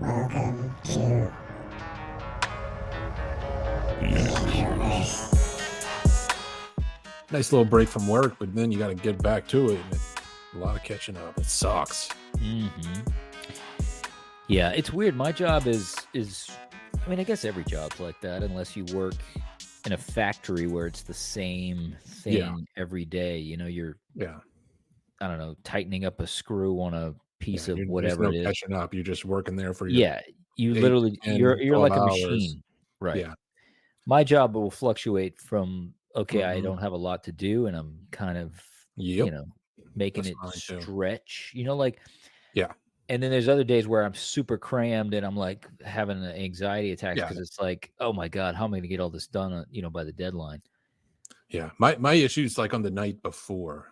Welcome to Introverse. Nice little break from work, but then you got to get back to it. And a lot of catching up. It sucks. Mm-hmm. Yeah, it's weird. My job is I mean, I guess every job's like that, unless you work in a factory where it's the same thing every day. You know, you're I don't know, tightening up a screw on a piece of whatever there's it no is. catching up. You're just working there for Yeah, you 8 to literally 10, you're 12 like a hours. machine, right? Yeah. My job will fluctuate from okay, I Mhm. don't have a lot to do, and I'm kind of Yep. you know making That's it mine too. stretch. You know, like Yeah. and then there's other days where I'm super crammed and I'm like having an anxiety attacks Yeah. because it's like, oh my god, how am I going to get all this done? By the deadline. Yeah. My issues like on the night before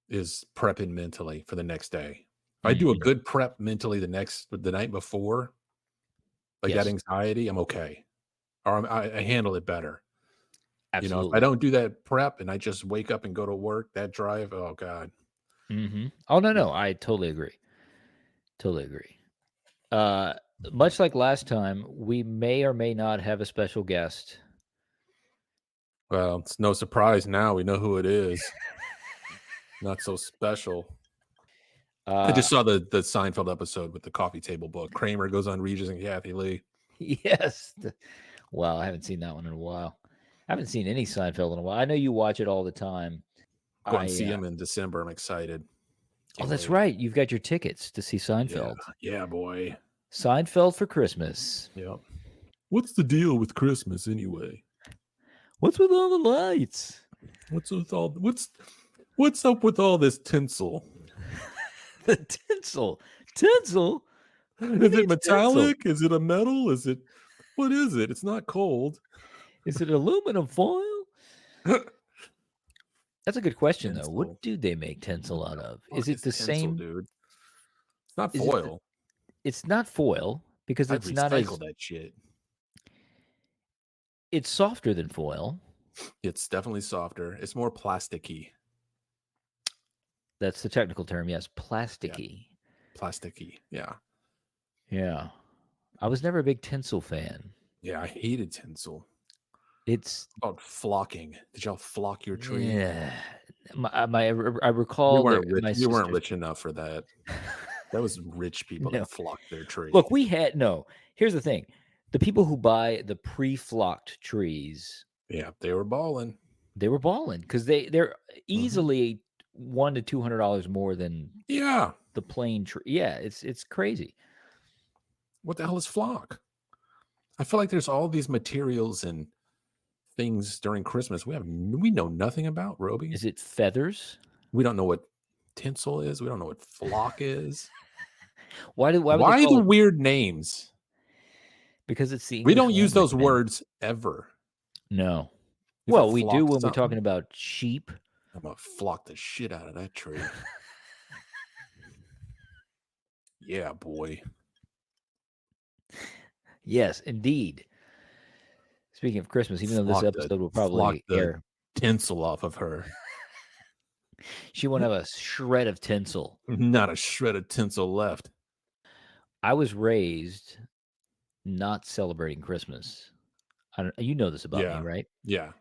is prepping mentally for the next day. If I do a Mhm. good prep mentally the night before, like that Yes, anxiety, I'm okay. Or I handle it better. You know, if I absolutely. don't do that prep and I just wake up and go to work, that drive, oh god. Oh Yeah. no, I totally agree. Totally agree. Uh, Much like last time, we may or may not have a special guest. Well, it's no surprise now. We know who it is. Not so special. I Uh, just saw the Seinfeld episode with the coffee table book. Kramer goes on Regis and Kathy Lee. yes. Wow, I haven't seen that one in a while. I haven't seen any Seinfeld in a while. I know you watch it all the time. Go and I see him in December. I'm excited. Oh, Can't that's wait. right. You've got your tickets to see Yeah. Seinfeld. Yeah, boy. Seinfeld for Christmas. Yep. What's the deal with Christmas anyway? What's with all the lights? What's up with all this tinsel? The tinsel. Tinsel? Is it metallic? Is it a metal? What is it? It's not cold. Is it aluminum foil? That's a good question, though. Tinsel. What do they make tinsel out of? Is it the tinsel, same? dude? It's not Is it foil. it's not foil because I'd it's not as recycle that shit. it's softer than foil. It's definitely softer. It's more plasticky. That's the technical term, yes. Plasticky. Plasticky. Yeah. Yeah. I was never a big tinsel fan. Yeah, I hated tinsel. It's About flocking. Did y'all flock your tree? yeah. I recall You weren't rich. my You weren't sisters. rich enough for that. That was rich people No. that flocked their tree. Look, here's the thing. The people who buy the pre-flocked trees, Yeah, they were balling. they were balling because they're easily $100 to $200 more than Yeah. the plain tree. Yeah, it's crazy. What the hell is flock? I feel like there's all these materials and things during Christmas we know nothing about, Robi. Is it feathers? We don't know what tinsel is. We don't know what flock is. Why would they Why call the it? weird names? Because it's the We English don't use those language, man. words ever. No. If Well, I we do flock when we're something, talking about sheep. I'm gonna flock the shit out of that tree. Yeah, boy. Yes, indeed. Speaking of Christmas, even though this episode will flock probably the air, tinsel off of her. she won't have a shred of tinsel. Not a shred of tinsel left. I was raised not celebrating Christmas. You know this about me, right? Yeah.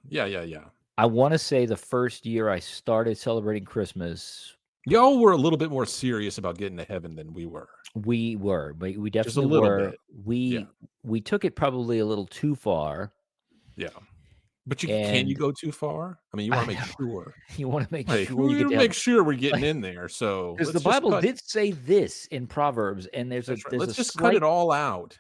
I want to say the first year I started celebrating Christmas, Y'all were a little bit more serious about getting to heaven than we were. we were, but we Just a definitely little were. bit. We took it probably a little too far. Yeah. But can And you go too far? I mean, you want to make sure. You want to make Like, sure we you get want to to make sure we're getting in there. So because let's the just Bible cut. did say this in Proverbs, and That's right. there's Let's a just cut slight it all out.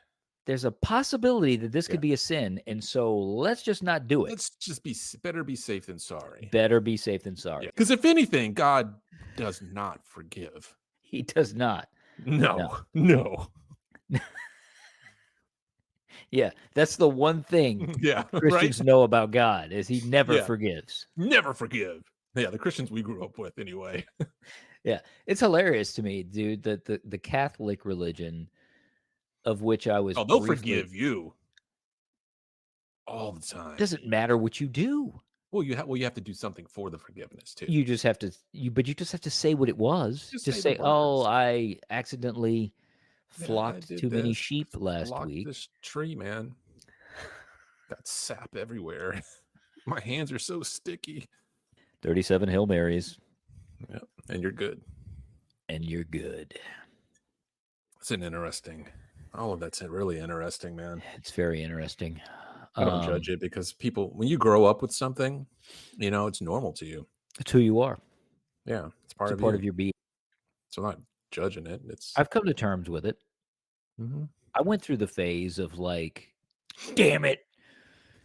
there's a possibility that this Yeah. could be a sin, and so let's just not do it. Let's just better be safe than sorry. Better be safe than sorry. Because if anything, God does not forgive. He does not. No. Yeah, that's the one thing Yeah, Christians right? know about God is he never Yeah. forgives. Never forgive. Yeah, the Christians we grew up with anyway. Yeah, it's hilarious to me, dude, that the Catholic religion of which I was Oh, they'll briefly forgive you all the time. doesn't matter what you do. Well, you have to do something for the forgiveness too. You just have to but you just have to say what it was. Just Just say say, the "Oh, words. I accidentally flocked too many sheep last Blocked week. this tree, man. Got sap everywhere. My hands are so sticky. 37 Hail Marys. Yeah, and you're good. And you're good. It's an interesting. All of that's really interesting, man. It's very interesting. I don't judge it because people, when you grow up with something, it's normal to you. It's who you are. Yeah, it's part It's of part you. of your being. So I'm not judging it. I've come to terms with it. Mm-hmm. I went through the phase of like, damn it,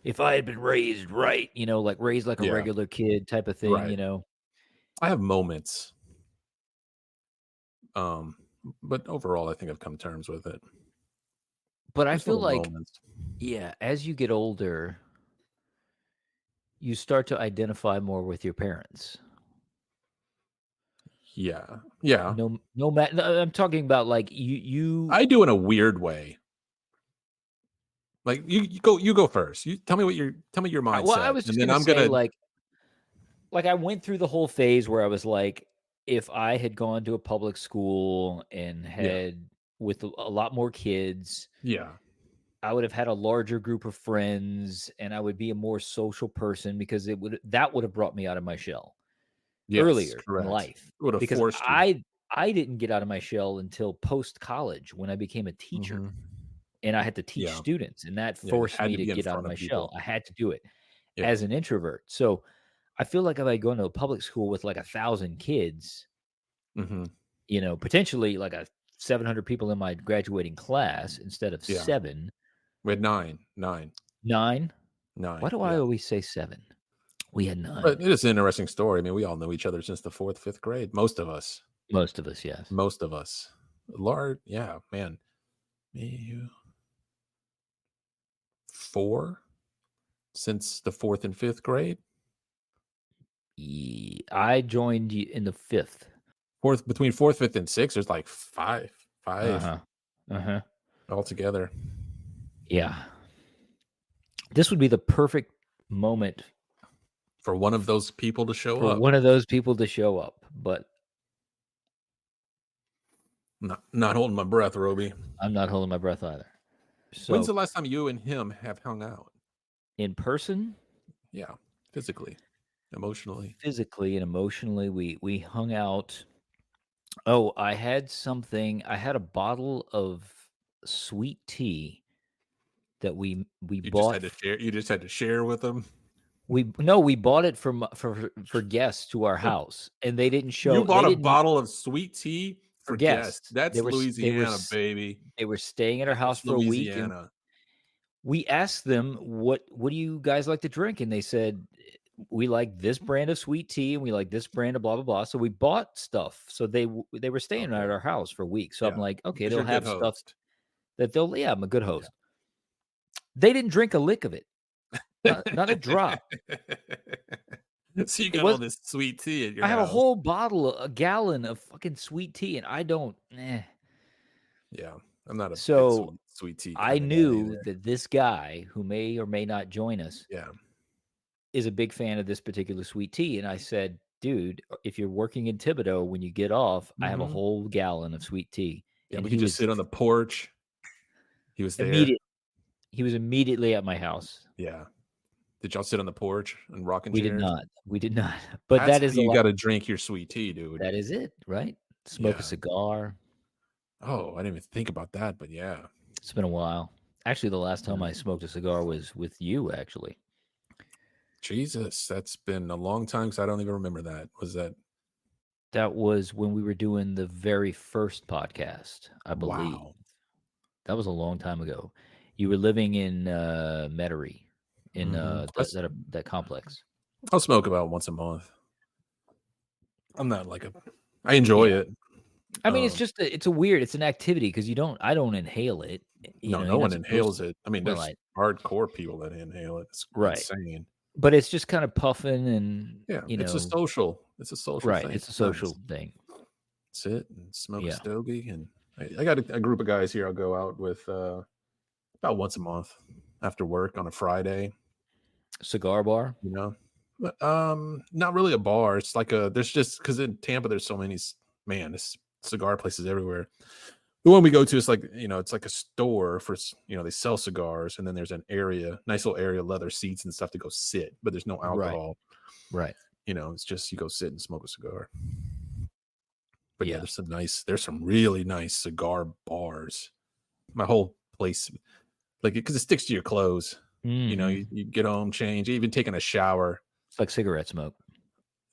if I had been raised right, like raised like a regular kid type of thing, right. I have moments. But overall, I think I've come to terms with it. But There's I feel like, moments. yeah, as you get older, you start to identify more with your parents. Yeah. No matter. I'm talking about like you. I do in a weird way. Like you go first. You tell me your mindset. Well, I was just gonna say like I went through the whole phase where I was like, if I had gone to a public school and had with a lot more kids, I would have had a larger group of friends and I would be a more social person because that would have brought me out of my shell earlier in life. Would have Because forced you. I didn't get out of my shell until post college when I became a teacher. Mm-hmm. And I had to teach students, and that forced me to get out of my shell. I had to do it as an introvert. So I feel like if I go into a public school with like 1,000 kids, potentially like 700 people in my graduating class instead of 7. We had 9. 9? Why do I always say 7? We had 9. But it is an interesting story. I mean, we all know each other since the 4th, 5th grade. Most of us, yes. Most of us. Large, yeah, man. Me, you. 4 since the 4th and 5th grade. I joined you in the 5th. Between 4th, 5th, and 6th, there's like 5 altogether. Yeah. This would be the perfect moment for one of those people to show up. But not holding my breath, Robi. I'm not holding my breath either. So, when's the last time you and him have hung out? In person? Yeah, physically, emotionally. Physically and emotionally, we hung out. Oh, I had a bottle of sweet tea that we bought. You just had to share with them. We bought it for guests to our house, and they didn't show. You bought a bottle of sweet tea for guests. That's Louisiana, baby. They were staying at our house for a week. And we asked them, what do you guys like to drink? And they said, we like this brand of sweet tea and we like this brand of blah, blah, blah. So we bought stuff. So they were staying at our house for a week. So I'm like, okay, they'll have stuff that I'm a good host. Yeah. They didn't drink a lick of it. Not a drop. So you got all this sweet tea at your house. I have a whole bottle, a gallon of fucking sweet tea, and I don't. Yeah, I'm not a so sweet tea. I knew that this guy, who may or may not join us, is a big fan of this particular sweet tea. And I said, dude, if you're working in Thibodeau, when you get off, I have a whole gallon of sweet tea. Yeah, and we could just sit on the porch. He was there. He was immediately at my house. Yeah. Did y'all sit on the porch and rocking chairs? We did not. But that is you got to drink your sweet tea, dude. That is it, right? Smoke a cigar. Oh, I didn't even think about that, but yeah. It's been a while. Actually, the last time I smoked a cigar was with you, actually. Jesus, that's been a long time because I don't even remember that. That was when we were doing the very first podcast, I believe. Wow. That was a long time ago. You were living in Metairie, in that complex. I'll smoke about once a month. I'm not I enjoy it. I mean, it's an activity because I don't inhale it. No one inhales it. I mean, there's hardcore people that inhale it. It's insane. But it's just kind of puffing and it's a social right. thing. It's a social thing. Sit and smoke a stogie, and I got a group of guys here I'll go out with about once a month after work on a Friday. Cigar bar, not really a bar. It's like there's just because in Tampa there's so many there's cigar places everywhere. The one we go to is like, it's like a store for, they sell cigars, and then there's an area, nice little area, leather seats and stuff to go sit, but there's no alcohol. Right. It's just you go sit and smoke a cigar. But yeah, Yeah. there's some really nice cigar bars. My whole place, like, because it sticks to your clothes. Mhm. You get home, change, even taking a shower. It's like cigarette smoke.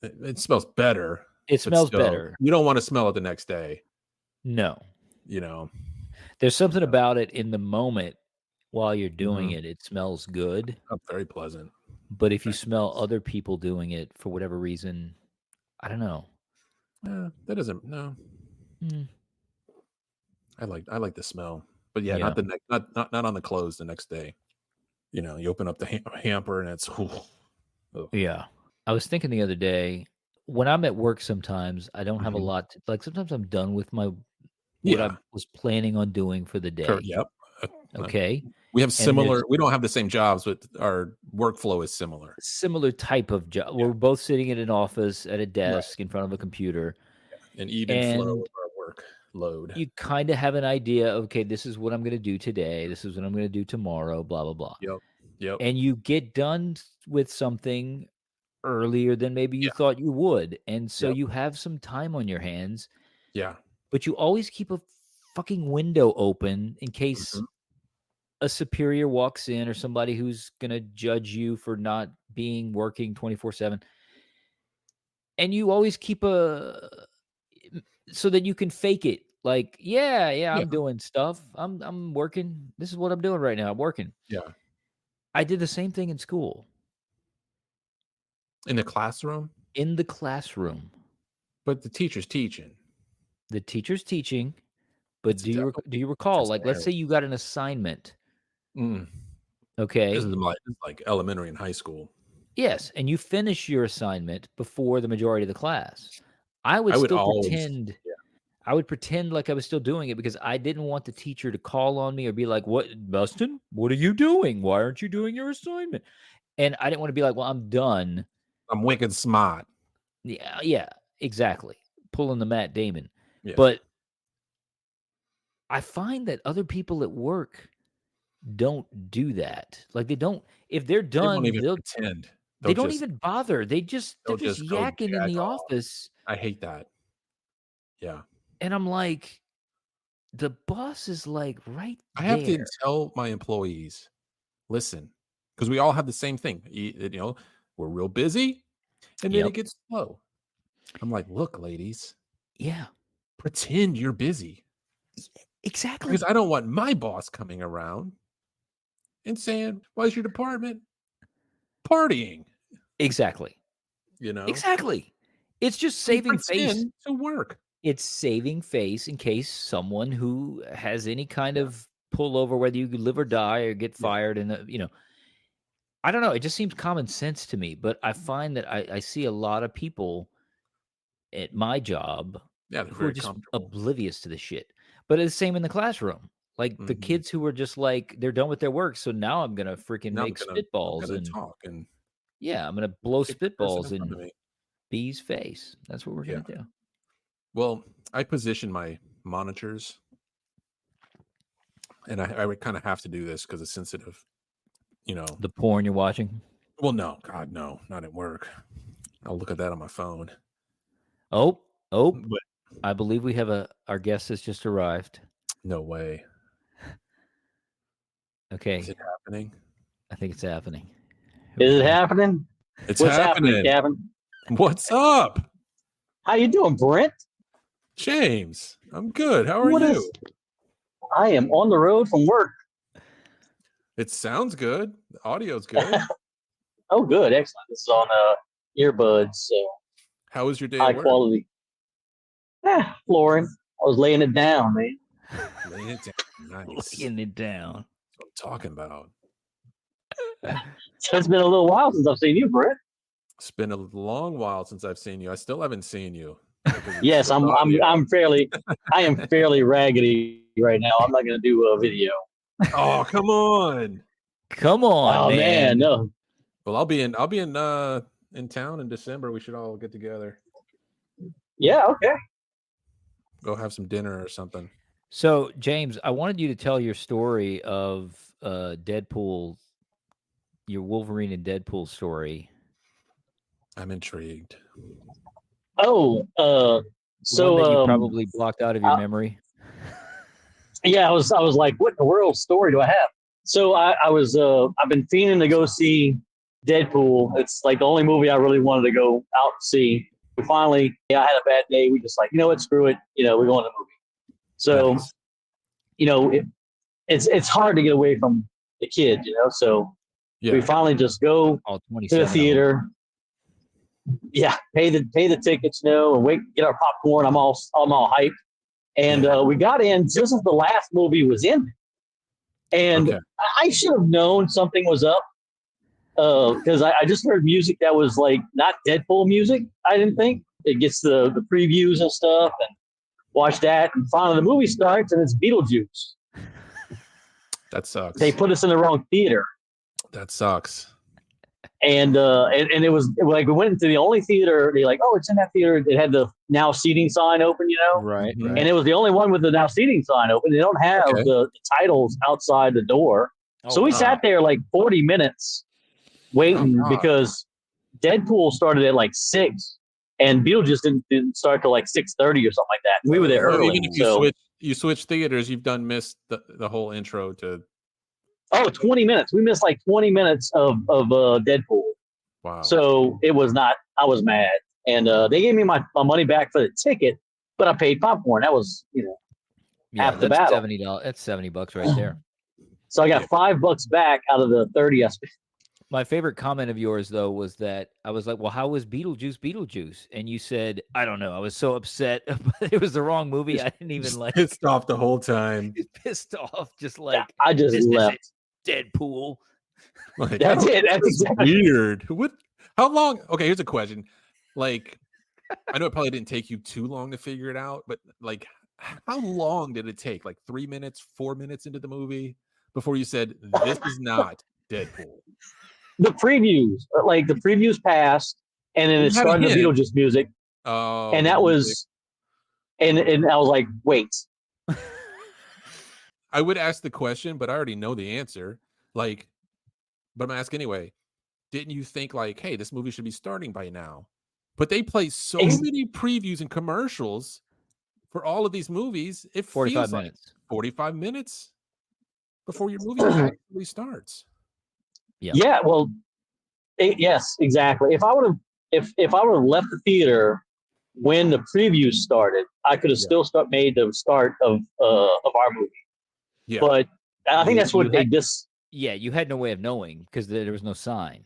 It smells better. It But smells still, better. you don't want to smell it the next day. No. You know. There's something about it in the moment while you're doing Mhm. it smells good. Very pleasant. But if you Very smell nice. other people doing it for whatever reason, I don't know. That doesn't. No, Mm, I like the smell, but yeah, yeah. not the next, not on the clothes the next day. You open up the hamper and it's. Ugh. Yeah. I was thinking the other day, when I'm at work sometimes, I don't have a Mhm. lot to, like, sometimes I'm done with what I Yeah. was planning on doing for the day. Yep. Uh, Okay. we have And there's similar. We don't have the same jobs, but our workflow is similar. similar type of job. Yeah. We're both sitting at an office at a Right. desk in front of a computer. An even flow of And our work load. you kind of have an idea, okay, this is what I'm going to do today. This is what I'm going to do tomorrow, blah, blah, blah. Yep. Yep. And you get done with something earlier than maybe you Yeah. thought you would. And so Yep. you have some time on your hands, Yeah. but you always keep a fucking window open in case Mhm. a superior walks in or somebody who's going to judge you for not being working 24/7. And you always keep so that you can fake it. Like, yeah, Yeah. I'm doing stuff. I'm working. This is what I'm doing right now. I'm working. Yeah. I did the same thing in school, In the classroom, in the classroom. but the teacher's teaching. The teacher's teaching, but It's a do you recall? different Like, let's scenario. say you got an assignment. Mm. This Okay. is like elementary and high school. Yes, and you finish your assignment before the majority of the class. I would I would still always. pretend. Yeah. I would pretend like I was still doing it because I didn't want the teacher to call on me or be like, "What, Bustin? What are you doing? Why aren't you doing your assignment?" And I didn't want to be like, "Well, I'm done." I'm wicked smart. Yeah, exactly. Pulling the Matt Damon. Yeah. But I find that other people at work don't do that. Like, they don't. If they're They won't done, even pretend. they They'll don't just even bother. They're they'll just just go yakking in jag the off. office, I hate that. Yeah. and I'm like, the boss is like right I have to there. tell my employees, listen, because we all have the same thing. We're real busy, and then it Yep. gets slow. I'm like, look, ladies, Yeah. pretend you're busy, Exactly. because I don't want my boss coming around and saying, "Why is your department partying?" Exactly. You know, Exactly. It's just we saving face. pretend to work. It's saving face in case someone who has any kind Yeah, of pullover, whether you live or die or get yeah, fired, and I don't know. It just seems common sense to me. But I find that I see a lot of people at my job yeah. They're who are very just comfortable. oblivious to the shit. But it's the same in the classroom. Like the Mhm. kids who are just like they're done with their work, so now I'm gonna freaking Now make I'm spitballs gonna and talk and yeah, I'm gonna blow kick the person spitballs in front of in me. B's face. That's what we're Yeah. gonna do. Well, I position my monitors, and I would kind of have to do this because it's sensitive. The porn you're watching. Well, no, God, no, not at work. I'll look at that on my phone. Oh, But I believe we have our guest has just arrived. no way. Is Okay, it happening? I think it's happening. Is it happening? It's What's happening, happening. Kevin? What's up, How you doing, Brent? James? I'm good. How are What you? is- I am on the road from work. It sounds good. The audio's good. Oh, good, excellent. This is on earbuds, so How was your day high at work? quality. Flooring. I was laying it down, man. Laying it down. Nice. Laying it down. That's what I'm talking about. So it's been a little while since I've seen you, Brent. It's been a long while since I've seen you. I still haven't seen you. because it's Yes, just I am fairly raggedy right now. I'm not gonna do a video. Oh, come on. Come on, Oh man, no. Well, I'll be in town in December. We should all get together. Yeah, okay. Go have some dinner or something. So, James, I wanted you to tell your story of Deadpool, your Wolverine and Deadpool story. I'm intrigued. Oh, The one that you so probably blocked out of your memory. yeah, I was like, what in the world story do I have? So I've been fiending to go see Deadpool. It's like the only movie I really wanted to go out and see. We finally, I had a bad day. We just like, you know what, screw it. We're going to the movie. So Nice. It's hard to get away from the kid. So Yeah. we finally just go All to 27 the theater. Yeah, pay the tickets, and wait, get our popcorn. I'm all hyped. And we got in just as the last movie was in. And Okay. I should have known something was up because I just heard music that was like not Deadpool music. I didn't think it gets the previews and stuff, and watch that. And finally, the movie starts, and it's Beetlejuice. That sucks. They put us in the wrong theater, That sucks. and it was like we went into the only theater. They like, oh, it's in that theater. It had the now seating sign open, Right, Mhm. right. and it was the only one with the now seating sign open. They don't have Okay. the titles outside the door. So we wow. sat there like 40 minutes waiting God. because Deadpool started at like 6 and Beetlejuice didn't start till like 6:30 or something like that. And we were there So early. even if you switch theaters, you've done missed the whole intro to 20 minutes. We missed like 20 minutes of Deadpool. wow. So it was not, I was mad. And they gave me my money back for the ticket, but I paid popcorn. That was, Yeah, half the that's battle. $70. That's $70 right there. So I got $5 back out of the 30 I spent. My favorite comment of yours, though, was that I was like, well, how was Beetlejuice? And you said, I don't know. I was so upset. It was the wrong movie. I didn't even like pissed off the whole time. pissed off. Just like, I just this left. isn't Deadpool. Like, That's it. That's exactly weird. What? How long? Okay, here's a question. Like, I know it probably didn't take you too long to figure it out, but like, how long did it take? Like 3 minutes, 4 minutes into the movie before you said, this is not Deadpool? the previews passed, and then You it had a started the hint. Beetlejuice music, Oh, and the that music. was, and I was like, wait, I would ask the question, but I already know the answer. Like, but I'm asking anyway. Didn't you think like, hey, this movie should be starting by now? But they play so many previews and commercials for all of these movies. It 45 feels minutes. like 45 minutes before your movie actually starts. yeah, well, yes, exactly. If I would have left the theater when the previews started, I could have still made the start of our movie. Yeah. But I think that's what they just. Yeah, you had no way of knowing because there was no sign.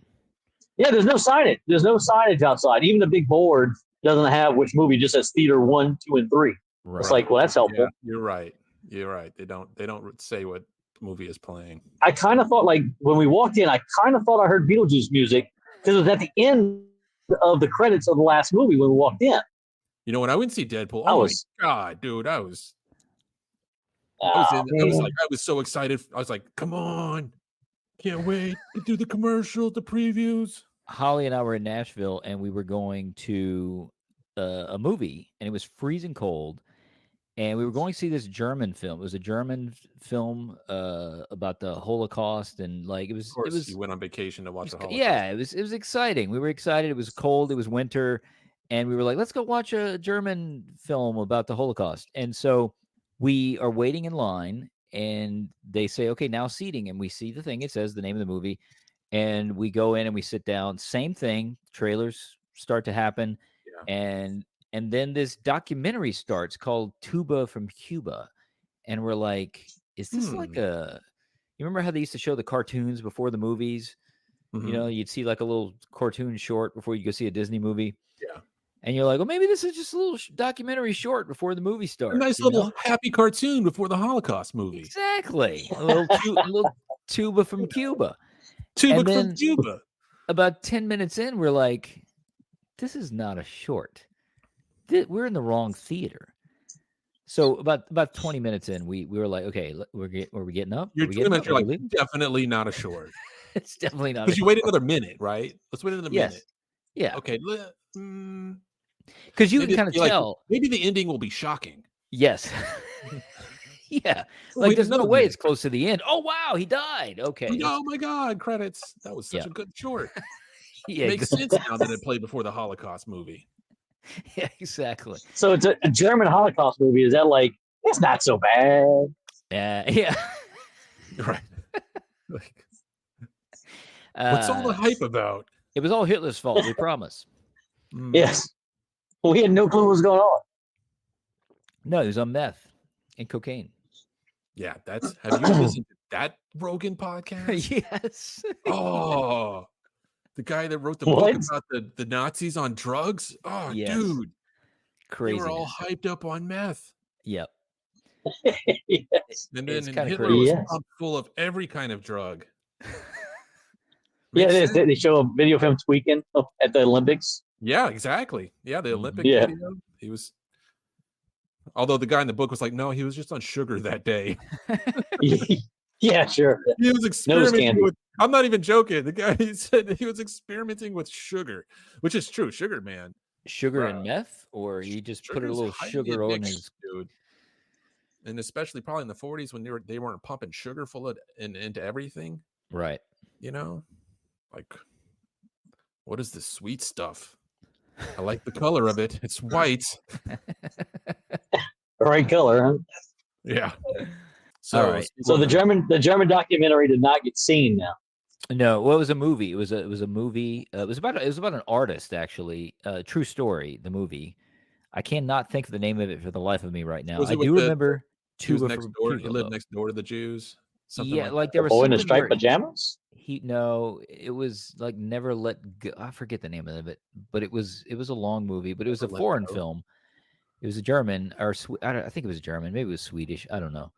Yeah, there's no signage. There's no signage outside. Even the big board doesn't have which movie. Just says theater 1, 2, and 3. Right. It's like, well, that's helpful. Yeah, you're right. You're right. They don't say what movie is playing. I kind of thought, like, when we walked in, I kind of thought I heard Beetlejuice music because it was at the end of the credits of the last movie when we walked in. You know, when I went to see Deadpool, I oh was- my God, dude, I was so excited. I was like, come on. Can't wait to do the commercials, the previews. Holly and I were in Nashville, and we were going to a movie, and it was freezing cold. And we were going to see this German film. It was a German film about the Holocaust, and like it was. Of course, you went on vacation to watch the Holocaust. Yeah, it was exciting. We were excited. It was cold. It was winter, and we were like, let's go watch a German film about the Holocaust. And so we are waiting in line, and they say, okay, now seating, and we see the thing. It says the name of the movie, and we go in and we sit down. Same thing. Trailers start to happen, and then this documentary starts called Tuba from Cuba. And we're like, is this like you remember how they used to show the cartoons before the movies? Mm-hmm. You know, you'd see like a little cartoon short before you go see a Disney movie. Yeah. And you're like, well, maybe this is just a little documentary short before the movie starts. A nice little happy cartoon before the Holocaust movie. Exactly. A little Tuba from Cuba. Tuba from Cuba. About 10 minutes in, we're like, this is not a short. We're in the wrong theater. So about 20 minutes in, we were like, okay, are we getting up? You're 20 minutes, you're like, definitely not a short. It's definitely not. Because you wait another minute, right? Let's wait another minute. Yeah. Okay. Because you can kind of tell. Maybe the ending will be shocking. Yes. Yeah, We like didn't there's no know way that. it's close to the end. Oh wow, he died. Okay, Oh my God, credits. That was such Yeah. a good short. yeah, Makes sense now that it played before the Holocaust movie. yeah, exactly. So it's a German Holocaust movie. Is that like it's not so bad? Yeah. Right. Like, what's all the hype about? It was all Hitler's fault. We promise. Yes, we had no clue what was going on. No, he was on meth and cocaine. Yeah, that's. Have you listened to that Rogan podcast? Yes. Oh, the guy that wrote the book What? about the Nazis on drugs. Oh, Yes. dude, they Crazy. were all hyped up on meth, Yep. Yes. and It's then kinda Hitler crazy. was Yes. pumped full of every kind of drug. Yeah, Makes it is. sense. They show a video of him tweaking at the Olympics. Yeah, exactly. Yeah, the Olympic Yeah. video. He was. Although the guy in the book was like, no, he was just on sugar that day. Yeah, sure. He was experimenting candy. with. I'm not even joking. The guy he said that he was experimenting with sugar, which is true. Sugar, man. Sugar and Bruh. meth, or he just put a Sugar's little highly sugar on addictive, his. dude. And especially probably in the 40s when they weren't pumping sugar full of into everything. Right. You know, like what is this sweet stuff? I like the color of it. It's white. Right color, huh? Yeah. So, All right. So the German documentary did not get seen now. No, well, it was a movie. It was a movie. It was about an artist, actually. True story. The movie. I cannot think of the name of it for the life of me right now. Was I it with do the- remember he was Tuba next from door. Cuba, He lived though. next door to the Jews. Something Yeah, like that. there The was boy in the something striped where pajamas. no, it was like Never Let Go. I forget the name of it, but it was a long movie, but it was a Never Let foreign Go. film. It was a German or I think it was German. Maybe it was Swedish. I don't know.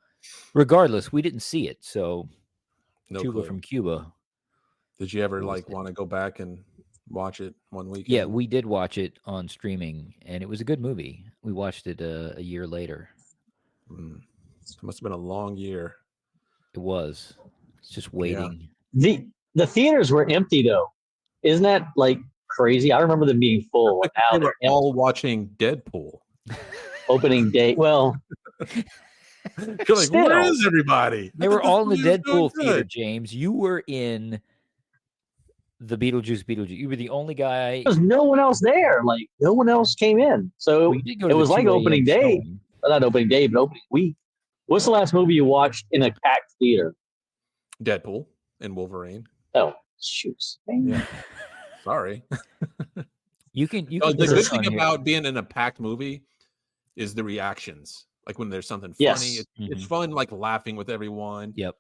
Regardless, we didn't see it. So No Tuba clue. from Cuba. Did you ever was like it? want to go back and watch it one weekend? Yeah, we did watch it on streaming, and it was a good movie. We watched it a year later. It must have been a long year. It was. It's just waiting. The theaters were empty though. Isn't that like crazy? I remember them being full. Like Now they were they're all watching Deadpool. opening day. Well, You're like, Still. where is everybody? They were all in the This movie was Deadpool so theater, good. James. You were in the Beetlejuice. You were the only guy. there's no one else there. Like no one else came in. So Well, you did go to it the was like 2 a.m. opening day. showing. Not opening day, but opening week. What's the last movie you watched in a packed theater? Deadpool and Wolverine. Oh, shoots. Yeah. Sorry. You can The good search thing on here. about being in a packed movie is the reactions. Like when there's something funny, Yes. it's Mhm. fun, like laughing with everyone. Yep.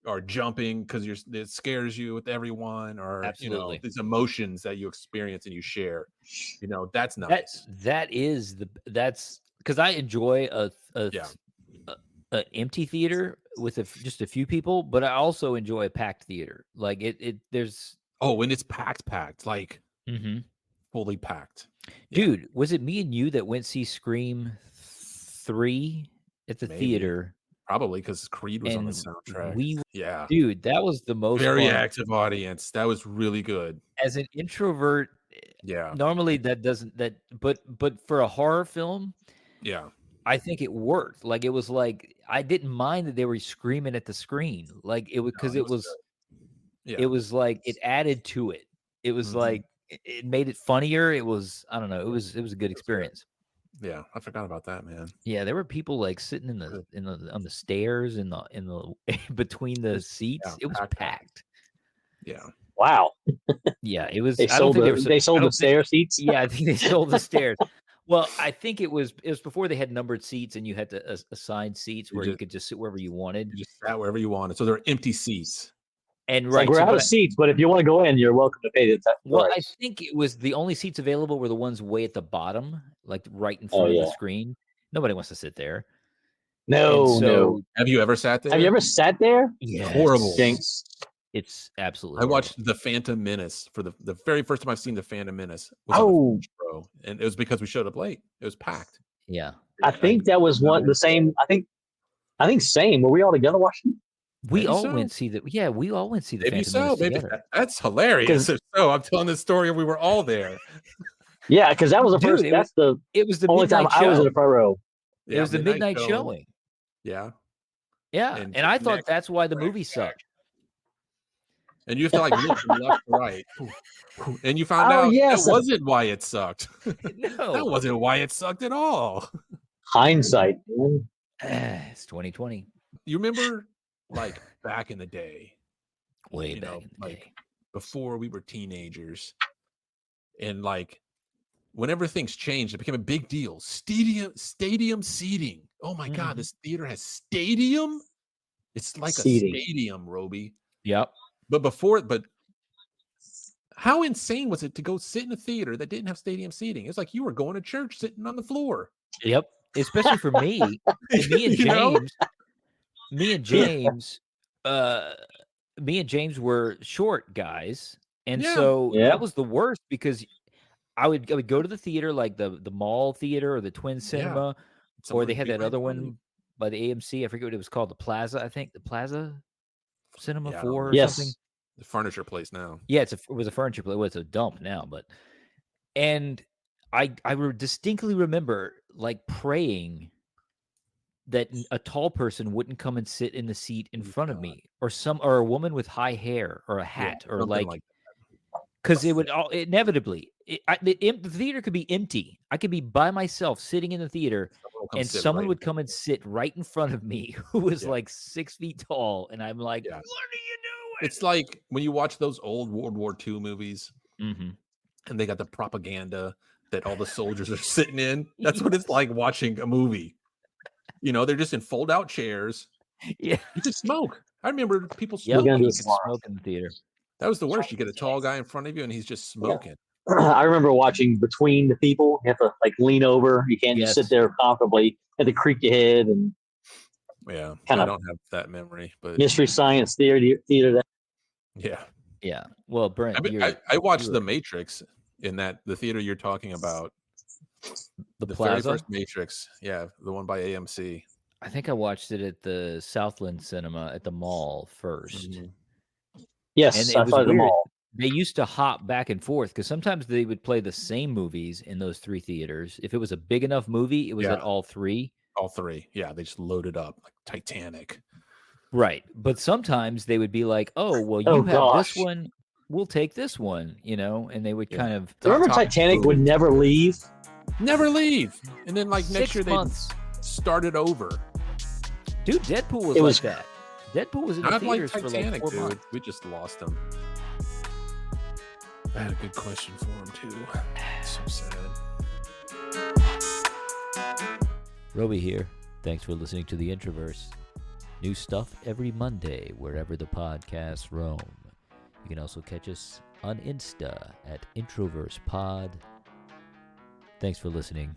Or jumping because it scares you with everyone, or Absolutely. these emotions that you experience and you share. That's nice. That's because I enjoy a Yeah. empty theater with just a few people, but I also enjoy a packed theater. Like there's Oh, and it's packed, like Mhm. fully packed. Yeah. Dude, was it me and you that went see Scream 3 at the Maybe. theater? Probably because Creed was on the And soundtrack. Yeah. dude, that was the most Very fun. active audience. That was really good. As an introvert, Yeah. normally but for a horror film, Yeah. I think it worked. Like it was like I didn't mind that they were screaming at the screen. Like it was because No, it was good. Yeah. it was like it added to it. It was Mhm. like it made it funnier. It was I don't know. It was a good good. experience. Yeah. I forgot about that, man. Yeah, there were people like sitting on the stairs in the between the seats. Yeah, It was packed. Yeah. Wow. Yeah, it was. They I don't sold think the, they were. they sold the stair seats. Yeah, I think they sold the stairs. Well, I think it was before they had numbered seats and you had to assign seats where you could just sit wherever you wanted. You just sat wherever you wanted. So there are empty seats. And It's right, like we're so, out but of seats, but if you want to go in, you're welcome to pay the well, I price. think it was the only seats available were the ones way at the bottom, like right in front of yeah. the screen. Nobody wants to sit there. No, And so, no. Have you ever sat there? Have you ever sat there? Yes, Horrible. Jinx. It's absolutely. I horrible. watched The Phantom Menace for the very first time I've seen The Phantom Menace. Was on Oh, the first row, and it was because we showed up late. It was packed. Yeah, I think that was the same. I think same. Were we all together watching? we Maybe all so. went see the. Yeah, we all went see the. Maybe Phantom so. Menace Maybe together. that's hilarious. If so, I'm telling this story and we were all there. Yeah, because that was the Dude, first. That's the It was the only time midnight I was in show. the front row. It was the midnight showing. Yeah. Yeah, and I thought that's why the movie sucked. And you have to like look from left to right. And you found out yes. that wasn't why it sucked. No. That wasn't why it sucked at all. Hindsight, man. It's 2020. You remember like back in the day, Way back in the day. Before we were teenagers, and like whenever things changed, it became a big deal. Stadium seating. Oh my God, this theater has stadium. It's like Seating. a stadium, Robi. Yep. But how insane was it to go sit in a theater that didn't have stadium seating? It's like you were going to church sitting on the floor. Yep. Especially for me. Me and James, me and James were short guys. And so that was the worst because I would go to the theater, like the mall theater or the Twin Cinema, or they had that other one by the AMC. I forget what it was called. The Plaza, I think. The Plaza Cinema 4 or something. The furniture place now. Yeah, it was a furniture place. Well, it's a dump now, and I distinctly remember like praying that a tall person wouldn't come and sit in the seat in front of me, or a woman with high hair or a hat, or like because it would inevitably the theater could be empty. I could be by myself sitting in the theater, and someone would come and sit right in front of me who was like 6 feet tall, and I'm like, "What are you doing?" It's like when you watch those old World War II movies, mm-hmm. and they got the propaganda that all the soldiers are sitting in. That's what it's like watching a movie. You know, they're just in fold-out chairs. Yeah, you just smoke. I remember people smoking. You could smoke in the theater. That was the worst. You get a tall guy in front of you, and he's just smoking. I remember watching between the people. You have to like lean over. You can't just sit there comfortably. You have to creak your head and. Yeah, I don't have that memory, but Mystery Science Theater. Yeah. Well, Brent, I watched The Matrix in the theater you're talking about. The very first Matrix, the one by AMC. I think I watched it at the Southland Cinema at the mall first. Mm-hmm. Yes, and I saw the mall. They used to hop back and forth because sometimes they would play the same movies in those 3 theaters. If it was a big enough movie, it was at all 3. All 3, yeah. They just loaded up like Titanic. Right, but sometimes they would be like, "Oh, well, you have this one. We'll take this one," and they would kind of. Remember, Titanic would never leave. Never leave, and then like next year they started over. Dude, Deadpool was like that. Deadpool was in the theaters for like 4 months. We just lost him. I had a good question for him too. So sad. Robi here. Thanks for listening to the Introverse. New stuff every Monday wherever the podcasts roam. You can also catch us on Insta at Introverse Pod. Thanks for listening.